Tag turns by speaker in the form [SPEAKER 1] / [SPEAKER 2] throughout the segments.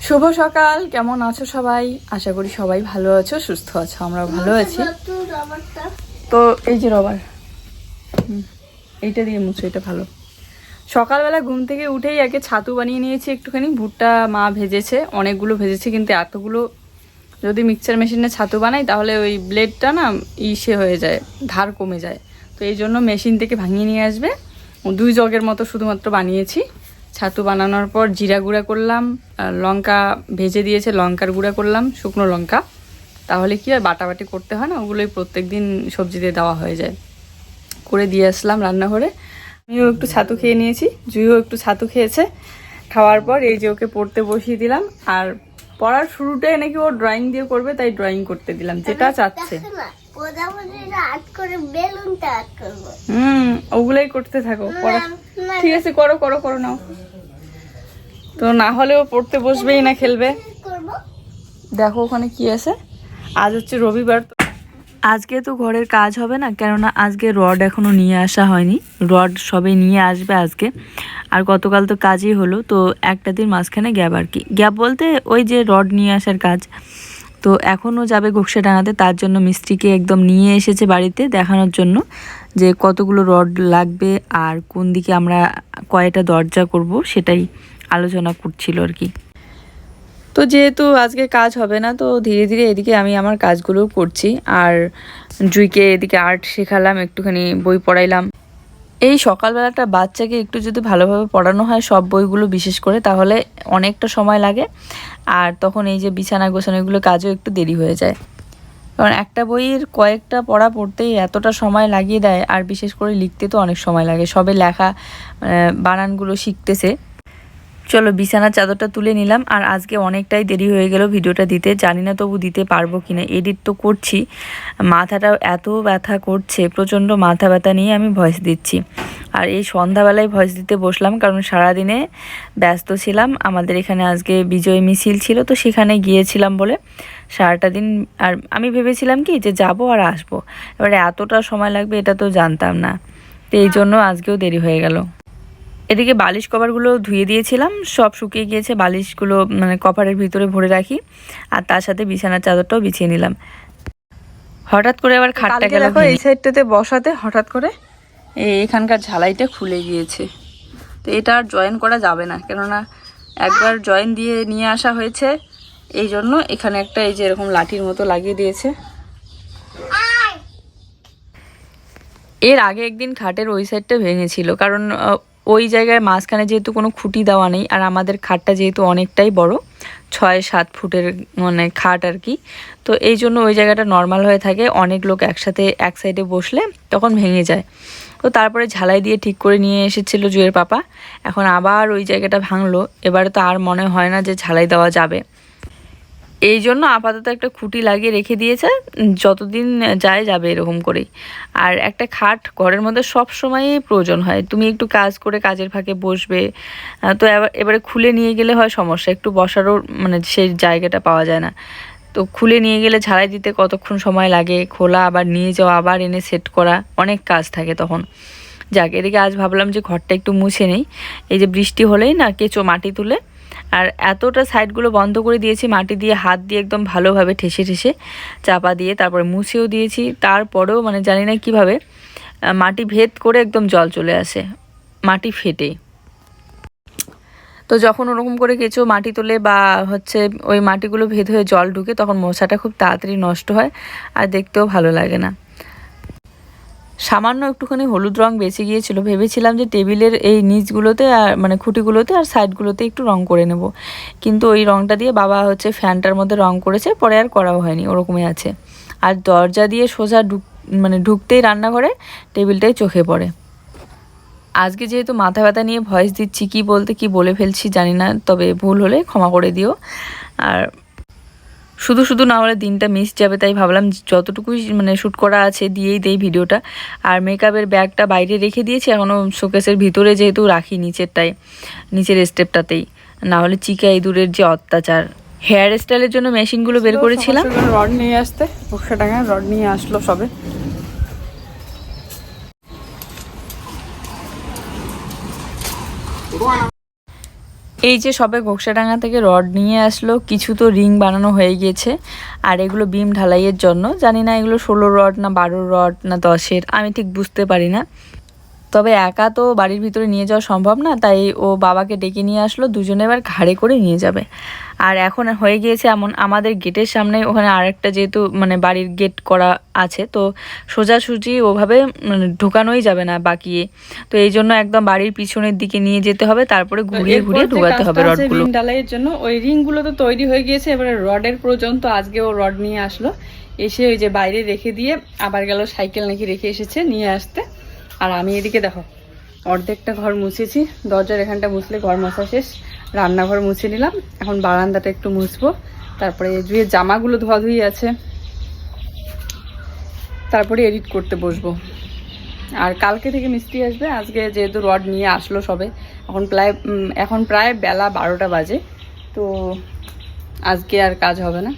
[SPEAKER 1] শুভ সকাল, কেমন আছো সবাই? আশা করি সবাই ভালো আছো, সুস্থ আছো। আমরাও ভালো আছি। তো এই যে রবার, এইটা দিয়ে মুছো, এটা ভালো। সকালবেলা ঘুম থেকে উঠেই আগে ছাতু বানিয়ে নিয়েছি একটুখানি। ভুট্টা মা ভেজেছে, অনেকগুলো ভেজেছে, কিন্তু এতগুলো যদি মিক্সচার মেশিনে ছাতু বানাই তাহলে ওই ব্লেডটা না ইসে হয়ে যায়, ধার কমে যায়। তো এই জন্য মেশিন থেকে ভাঙিয়ে নিয়ে আসবে। 2 জগের মতো শুধুমাত্র বানিয়েছি। ছাতু বানানোর পর জিরা গুঁড়া করলাম, লঙ্কা ভেজে দিয়েছে, লঙ্কার গুঁড়া করলাম, শুকনো লঙ্কা। তাহলে কি হয়, বাটাবাটি করতে হয় না, ওগুলোই প্রত্যেক দিন সবজিতে দেওয়া হয়ে যায়। করে দিয়ে আসলাম রান্নাঘরে। আমিও একটু ছাতু খেয়ে নিয়েছি, জুইও একটু ছাতু খেয়েছে। খাওয়ার পর এই যে ওকে পড়তে বসিয়ে দিলাম। আর পড়ার শুরুটাই নাকি ও ড্রয়িং দিয়ে করবে, তাই ড্রয়িং করতে দিলাম, যেটা চাচ্ছে। ওগুলাই করতে থাকো। ঠিক আছে, করো করো করো, নাও। তো না হলেও পড়তে বসবেই না, খেলবে। দেখো ওখানে কি আছে। আজ হচ্ছে রবিবার। আজকে তো ঘরের কাজ হবে না, কেননা আজকে রড এখনো নিয়ে আসা হয়নি। রড সবে নিয়ে আসবে আজকে। আর গতকাল তো কাজই হলো, তো একটা দিন মাঝখানে গ্যাপ আর কি। গ্যাপ বলতে ওই যে রড নিয়ে আসার কাজ। তো এখনও যাবে ঘুকসা ডাঙাতে, তার জন্য মিস্ত্রিকে একদম নিয়ে এসেছে বাড়িতে দেখানোর জন্য যে কতগুলো রড লাগবে আর কোন দিকে আমরা কয়টা দরজা করব, সেটাই আলোচনা করছিল আর কি। তো যেহেতু আজকে কাজ হবে না, তো ধীরে ধীরে এদিকে আমি আমার কাজগুলোও করছি। আর জুইকে এদিকে আর্ট শেখালাম, একটুখানি বই পড়াইলাম। এই সকালবেলাটা বাচ্চাকে একটু যদি ভালোভাবে পড়ানো হয়, সব বইগুলো বিশেষ করে, তাহলে অনেকটা সময় লাগে। আর তখন এই যে বিছানা গোছানো, এগুলো কাজও একটু দেরি হয়ে যায়। কারণ একটা বইয়ের কয়েকটা পড়া পড়তেই এতটা সময় লাগিয়ে দেয়। আর বিশেষ করে লিখতে তো অনেক সময় লাগে, সবে লেখা বানানগুলো শিখতেছে। চলো বিছানার চাদরটা তুলে নিলাম। আর আজকে অনেকটাই দেরি হয়ে গেল ভিডিওটা দিতে, জানি না তবু দিতে পারবো কিনা। এডিট তো করছি, মাথাটাও এত ব্যথা করছে, প্রচণ্ড মাথা ব্যথা নিয়ে আমি ভয়েস দিচ্ছি। আর এই সন্ধ্যাবেলায় ভয়েস দিতে বসলাম, কারণ সারাদিনে ব্যস্ত ছিলাম। আমাদের এখানে আজকে বিজয় মিছিল ছিল, তো সেখানে গিয়েছিলাম বলে সারাটা দিন। আর আমি ভেবেছিলাম কি যে যাব আর আসবো, এবারে এতটা সময় লাগবে এটা তো জানতাম না। তো এই জন্য আজকেও দেরি হয়ে গেল। এদিকে বালিশ কভারগুলো ধুয়ে দিয়েছিলাম, সব শুকিয়ে গিয়েছে। বালিশগুলো মানে কভারের ভিতরে ভরে রাখি, আর তার সাথে বিছানার চাদরটাও বিছিয়ে নিলাম। হঠাৎ করে আবার খাটটাকে দেখো এই সাইডটাতে বসাতে হঠাৎ করে এখানকার ঝালাইটা খুলে গিয়েছে। তো এটা আর জয়েন করা যাবে না, কেননা একবার জয়েন দিয়ে নিয়ে আসা হয়েছে। এই জন্য এখানে একটা এই যে এরকম লাঠির মতো লাগিয়ে দিয়েছে। এর আগে একদিন খাটের ওই সাইডটা ভেঙেছিল, কারণ ওই জায়গায় মাঝখানে যেহেতু কোনো খুঁটি দেওয়া নেই, আর আমাদের খাটটা যেহেতু অনেকটাই বড়, 6-7 ফুটের মানে খাট আর কি। তো এই জন্য ওই জায়গাটা নর্মাল হয়ে থাকে, অনেক লোক একসাথে এক সাইডে বসলে তখন ভেঙে যায়। তো তারপরে ঝালাই দিয়ে ঠিক করে নিয়ে এসেছিল জুয়ের পাপা। এখন আবার ওই জায়গাটা ভাঙলো, এবারে তো আর মনে হয় না যে ঝালাই দেওয়া যাবে। এই জন্য আপাতত একটা খুঁটি লাগিয়ে রেখে দিয়েছে, যতদিন যায় যাবে এরকম করেই। আর একটা খাট ঘরের মধ্যে সব সময়ই প্রয়োজন হয়। তুমি একটু কাজ করে কাজের ফাঁকে বসবে, তো এবারে খুলে নিয়ে গেলে হয় সমস্যা, একটু বসারও মানে সেই জায়গাটা পাওয়া যায় না। তো খুলে নিয়ে গেলে ঝাড়াই দিতে কতক্ষণ সময় লাগে, খোলা আবার নিয়ে যাওয়া, আবার এনে সেট করা, অনেক কাজ থাকে তখন। যাক, এদিকে আজ ভাবলাম যে ঘরটা একটু মুছে নেই। এই যে বৃষ্টি হলেই না কেঁচো মাটি তুলে, আর এতটা সাইডগুলো বন্ধ করে দিয়েছি মাটি দিয়ে, হাত দিয়ে একদম ভালোভাবে ঠেসে ঠেসে চাপা দিয়ে তারপরে মুছেও দিয়েছি। তারপরেও মানে জানি না কীভাবে মাটি ভেদ করে একদম জল চলে আসে, মাটি ফেটে। তো যখন ওরকম করে কেঁচো মাটি তোলে বা হচ্ছে ওই মাটিগুলো ভেদ হয়ে জল ঢুকে, তখন মোছাটা খুব তাড়াতাড়ি নষ্ট হয় আর দেখতেও ভালো লাগে না। সামান্য একটুখানি হলুদ রং বেঁচে গিয়েছিল, ভেবেছিলাম যে টেবিলের এই নিচগুলোতে আর মানে খুঁটিগুলোতে আর সাইডগুলোতে একটু রং করে নেব, কিন্তু ওই রংটা দিয়ে বাবা হচ্ছে ফ্যানটার মধ্যে রং করেছে, পরে আর করাও হয়নি, ওরকমই আছে। আর দরজা দিয়ে সোজা মানে ঢুকতেই রান্নাঘরে টেবিলটাই চোখে পড়ে। আজকে যেহেতু মাথা ব্যথা নিয়ে ভয়েস দিচ্ছি, কি বলতে কি বলে ফেলছি জানি না, তবে ভুল হলে ক্ষমা করে দিও। আর শুধু শুধু না হলে দিনটা মিস যাবে, তাই ভাবলাম যতটুকুই মানে শ্যুট করা আছে দিয়েই দেই ভিডিওটা। আর মেকআপের ব্যাগটা বাইরে রেখে দিয়েছি, এখনও শোকেসের ভিতরে যেহেতু রাখি নিচেরটাই, নিচের স্টেপটাতেই, না হলে চিকা ইঁদুরের যে অত্যাচার। হেয়ার স্টাইলের জন্য মেশিনগুলো বের করেছিলাম, রড নিয়ে আসতে, 100 টাকা রড নিয়ে আসলো সবে। এই যে সবে ঘোকসাডাঙ্গা থেকে রড নিয়ে আসলো, কিছু তো রিং বানানো হয়ে গিয়েছে আর এগুলো বিম ঢালাইয়ের জন্য। জানি না এগুলো 16 রড না 12 রড না 10-এর, আমি ঠিক বুঝতে পারি না। তবে একা তো বাড়ির ভিতরে নিয়ে যাওয়া সম্ভব না, তাই ও বাবাকে ডেকে নিয়ে আসলো, দুজনে এবার ঘাড়ে করে নিয়ে যাবে। আর এখন হয়ে গিয়েছে এমন, আমাদের গেটের সামনে ওখানে আরেকটা যেহেতু মানে বাড়ির গেট করা আছে, তো সোজাসুজি ওভাবে ঢোকানোই যাবে না বাকিয়ে, তো এই জন্য একদম বাড়ির পিছনের দিকে নিয়ে যেতে হবে, তারপরে ঘুরিয়ে ঘুরিয়ে ঢোকাতে হবে রডগুলো। রিং ঢালাইয়ের জন্য ওই রিংগুলো তো তৈরি হয়ে গিয়েছে, এবারে রডের প্রয়োজন। তো আজকে ও রড নিয়ে আসলো, এসে ওই যে বাইরে রেখে দিয়ে আবার গেল সাইকেল নাকি রেখে এসেছে নিয়ে আসতে। আর আমি এদিকে দেখো অর্ধেকটা ঘর মুছেছি, দরজার এখানটা মুছলে ঘর মোছা শেষ, রান্নাঘর মুছে নিলাম, এখন বারান্দাটা একটু মুছবো, তারপরে জুয়ে জামাগুলো ধোয়াধুয়ি আছে, তারপরে এডিট করতে বসবো। আর কালকে থেকে মিস্ত্রি আসবে, আজকে যেহেতু রড নিয়ে আসলো সবে, এখন প্রায় বেলা 12টা বাজে, তো আজকে আর কাজ হবে না।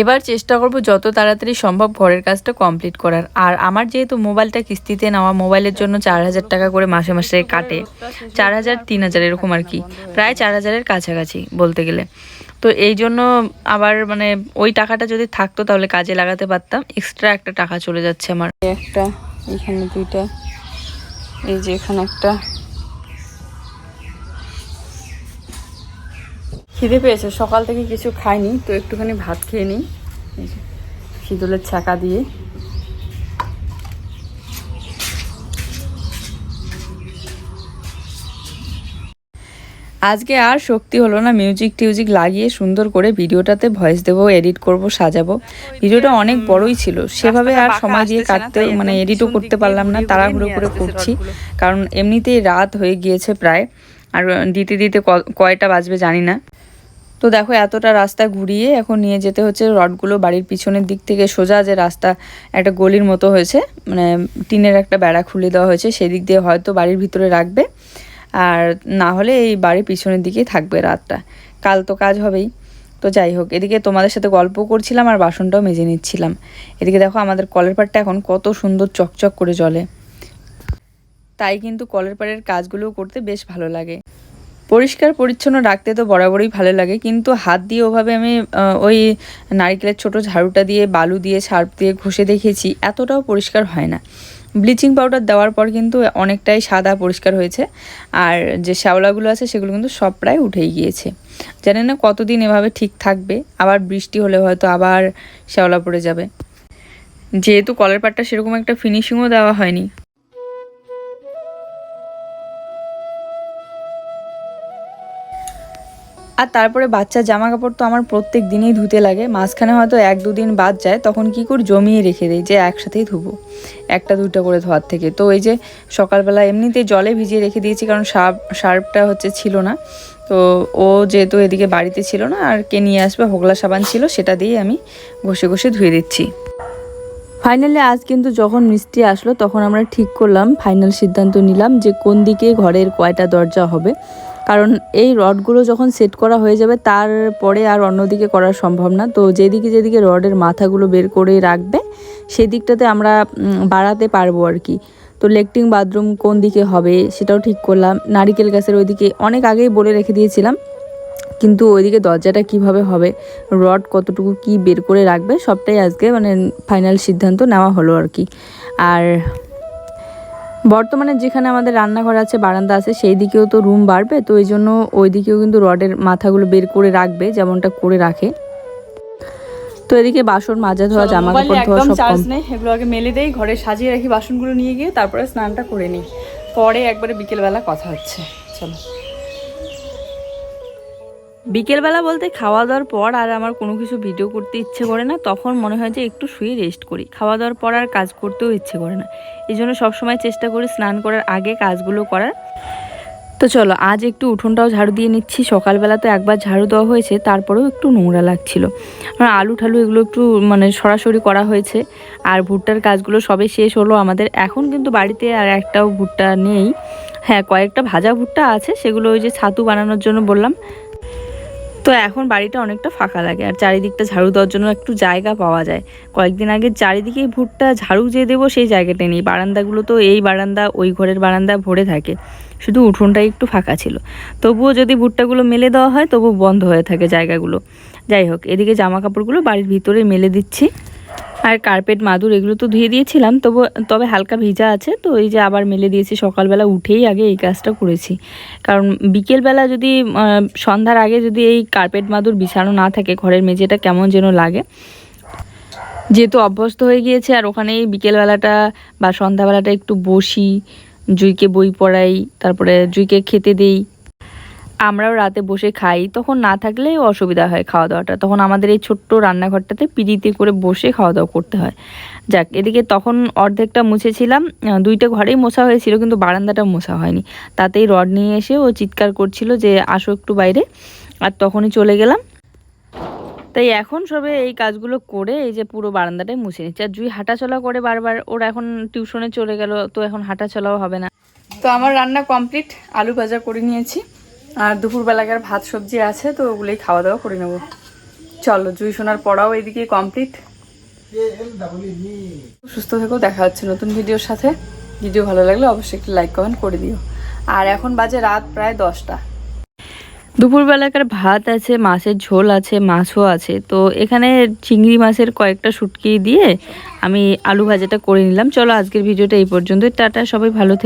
[SPEAKER 1] এবার চেষ্টা করব যত তাড়াতাড়ি সম্ভব ঘরের কাজটা কমপ্লিট করার। আর আমার যেহেতু মোবাইলটা কিস্তিতে নেওয়া, মোবাইলের জন্য 4000 টাকা করে মাসে মাসে কাটে, 4000 3000 এরকম আর কি, প্রায় 4000-এর কাছাকাছি বলতে গেলে। তো এই জন্য আবার মানে ওই টাকাটা যদি থাকতো তাহলে কাজে লাগাতে পারতাম, এক্সট্রা একটা টাকা চলে যাচ্ছে আমার। একটা এখানে দুইটা, এই যে এখানে একটা। খিদে পেয়েছে, সকাল থেকে কিছু খাইনি, তো একটুখানি ভাত খেয়ে নিই শীতলের ছাকা দিয়ে। আজকে আর শক্তি হলো না মিউজিক টিউজিক লাগিয়ে সুন্দর করে ভিডিওটাতে ভয়েস দেবো, এডিট করব, সাজাবো। ভিডিওটা অনেক বড়ই ছিল, সেভাবে আর সময় দিয়ে কাটতে মানে এডিটও করতে পারলাম না, তাড়াহুড়ো করে করছি, কারণ এমনিতেই রাত হয়ে গিয়েছে প্রায়, আর দিতে দিতে কয়টা বাজবে জানি না। তো দেখো এতটা রাস্তা ঘুরিয়ে এখন নিয়ে যেতে হচ্ছে রডগুলো বাড়ির পিছনের দিক থেকে, সোজা যে রাস্তা একটা গলির মতো হয়েছে, মানে টিনের একটা বেড়া খুলে দেওয়া হয়েছে, সেদিক দিয়ে হয়তো বাড়ির ভিতরে রাখবে, আর না হলে এই বাড়ির পিছনের দিকেই থাকবে রাতটা। কাল তো কাজ হবেই। তো যাই হোক, এদিকে তোমাদের সাথে গল্প করছিলাম আর বাসনটাও মেজে নিচ্ছিলাম। এদিকে দেখো আমাদের কলের পাড়টা এখন কত সুন্দর চকচক করে জ্বলে, তাই কিন্তু কলের পাড়ের কাজগুলো করতে বেশ ভালো লাগে। পরিষ্কার পরিচ্ছন্ন রাখতে তো বরাবরই ভালো লাগে, কিন্তু হাত দিয়ে ওভাবে আমি ওই নারকেলের ছোট ঝাড়ুটা দিয়ে বালু দিয়ে সার্ফ দিয়ে ঘষে দেখেছি, এতটাও পরিষ্কার হয় না। ব্লিচিং পাউডার দেওয়ার পর কিন্তু অনেকটাই সাদা পরিষ্কার হয়েছে, আর যে শ্যাওলাগুলো আছে সেগুলো কিন্তু সব প্রায় উঠেই গিয়েছে। জানি না কতদিন এভাবে ঠিক থাকবে, আবার বৃষ্টি হলে হয়তো আবার শ্যাওলা পড়ে যাবে, যেহেতু কলের পাড়টা সেরকম একটা ফিনিশিংও দেওয়া হয়নি। আর তারপরে বাচ্চার জামা কাপড় তো আমার প্রত্যেক দিনই ধুতে লাগে, মাঝখানে হয়তো 1-2 দিন বাদ যায়, তখন কি করে জমিয়ে রেখে দেয় যে একসাথেই ধুবো, একটা দুটো করে ধোয়ার থেকে। তো এই যে সকালবেলা এমনিতে জলে ভিজিয়ে রেখে দিয়েছি, কারণ সার্ফটা ছিল না, তো ও যেহেতু এদিকে বাড়িতে ছিল না, আর কে নিয়ে আসবে, হোগলা সাবান ছিল, সেটা দিয়ে আমি ঘষে ঘষে ধুয়ে দিচ্ছি। ফাইনালি আজ কিন্তু যখন মিস্ত্রি আসলো তখন আমরা ঠিক করলাম, ফাইনাল সিদ্ধান্ত নিলাম যে কোন দিকে ঘরের কয়টা দরজা হবে, কারণ এই রডগুলো যখন সেট করা হয়ে যাবে তারপরে আর অন্যদিকে করা সম্ভব না। তো যেদিকে যেদিকে রডের মাথাগুলো বের করে রাখবে সেই দিকটাতে আমরা বাড়াতে পারবো আর কি। তো লেট্রিন বাথরুম কোন দিকে হবে সেটাও ঠিক করলাম, নারিকেল গাছের ওইদিকে অনেক আগেই বলে রেখে দিয়েছিলাম, কিন্তু ওইদিকে দরজাটা কিভাবে হবে, রড কতটুকু কি বের করে রাখবে, সবটাই আজকে মানে ফাইনাল সিদ্ধান্ত নেওয়া হলো আর কি। আর বর্তমানে যেখানে আমাদের রান্নাঘর আছে, বারান্দা আছে, সেই দিকেও তো রুম বাড়বে, তো এই জন্য ওই দিকেও কিন্তু রডের মাথাগুলো বের করে রাখবে, যেমনটা করে রাখে। তো এদিকে বাসন মাজা ধোয়া, জামা কাপড় ধোয়া সব চার্জ নেই, এগুলো আগে মেলে দেই, ঘরে সাজিয়ে রাখি বাসনগুলো নিয়ে গিয়ে, তারপরে স্নানটা করে নিই, পরে একবারে বিকেলবেলা কথা হচ্ছে। চলো, বিকেলবেলা বলতে খাওয়া দাওয়ার পর আর আমার কোনো কিছু ভিডিও করতে ইচ্ছে করে না, তখন মনে হয় যে একটু শুয়ে রেস্ট করি, খাওয়া দাওয়ার পর আর কাজ করতেও ইচ্ছে করে না, এই জন্য সবসময় চেষ্টা করি স্নান করার আগে কাজগুলো করার। তো চলো আজ একটু উঠোনটাও ঝাড়ু দিয়ে নিচ্ছি, সকালবেলা তো একবার ঝাড়ু দেওয়া হয়েছে, তারপরেও একটু নোংরা লাগছিল, আলু ঠালু এগুলো একটু মানে সরাসরি করা হয়েছে, আর ভুট্টার কাজগুলো সবে শেষ হলো আমাদের। এখন কিন্তু বাড়িতে আর একটাও ভুট্টা নেই, হ্যাঁ কয়েকটা ভাজা ভুট্টা আছে, সেগুলো ওই যে ছাতু বানানোর জন্য বললাম। তো এখন বাড়িটা অনেকটা ফাঁকা লাগে, আর চারিদিকটা ঝাড়ু দেওয়ার জন্য একটু জায়গা পাওয়া যায়। কয়েকদিন আগে চারিদিকেই ভুট্টা ঝাড়ু যে দেবো সেই জায়গাটা নেই, বারান্দাগুলো তো এই বারান্দা ওই ঘরের বারান্দা ভরে থাকে, শুধু উঠোনটাই একটু ফাঁকা ছিল। তবুও যদি ভুট্টাগুলো মেলে দেওয়া হয় তবুও বন্ধ হয়ে থাকে জায়গাগুলো। যাই হোক, এদিকে জামা কাপড়গুলো বাড়ির ভিতরে মেলে দিচ্ছি। আর কার্পেট মাদুর এগুলো তো ধুয়ে দিয়েছিলাম, তবে হালকা ভিজা আছে, তো এই যে আবার মেলে দিয়েছি। সকালবেলা উঠেই আগে এই কাজটা করেছি, কারণ বিকেলবেলা যদি সন্ধ্যার আগে যদি এই কার্পেট মাদুর বিছানো না থাকে, ঘরের মেঝেটা কেমন যেন লাগে। যেহেতু অভ্যস্ত হয়ে গিয়েছে, আর ওখানেই বিকেলবেলাটা বা সন্ধ্যাবেলাটা একটু বসি, জুইকে বই পড়াই, তারপরে জুইকে খেতে দেই, আমরাও রাতে বসে খাই। তখন না থাকলে অসুবিধা হয় খাওয়া দাওয়াটা, তখন আমাদের এই ছোট্ট রান্নাঘরটাতে পিঁড়িতে করে বসে খাওয়া দাওয়া করতে হয়। যাক, এদিকে তখন অর্ধেকটা মুছেছিলাম, দুইটা ঘরেই মোছা হয়েছিল, কিন্তু বারান্দাটা মোছা হয়নি। তাতেই রড নিয়ে এসে ও চিৎকার করছিল যে আসো একটু বাইরে, আর তখনই চলে গেলাম। তাই এখন সবে এই কাজগুলো করে এই যে পুরো বারান্দাটাই মুছে নিচ্ছে। আর জুই হাঁটাচলা করে বারবার, ওরা এখন টিউশনে চলে গেল, তো এখন হাঁটাচলাও হবে না। তো আমার রান্না কমপ্লিট, আলু ভাজা করে নিয়েছি, আর দুপুরবেলাকার ভাত সবজি আছে, তো ওগুলোই খাওয়া দাওয়া করে নেবো। চলো, জুই সোনার পড়াও এদিকে কমপ্লিট। সুস্থ থেকো, দেখা হচ্ছে নতুন ভিডিওর সাথে। ভিডিও ভালো লাগলে অবশ্যই একটু লাইক কমেন্ট করে দিও। আর এখন বাজে রাত প্রায় 10টা। দুপুরবেলাকার ভাত আছে, মাছের ঝোল আছে, মাছও আছে। তো এখানে চিংড়ি মাছের কয়েকটা শুটকি দিয়ে আমি আলু ভাজাটা করে নিলাম। চলো, আজকের ভিডিওটা এই পর্যন্তই। টাটা, সবাই ভালো থেকো।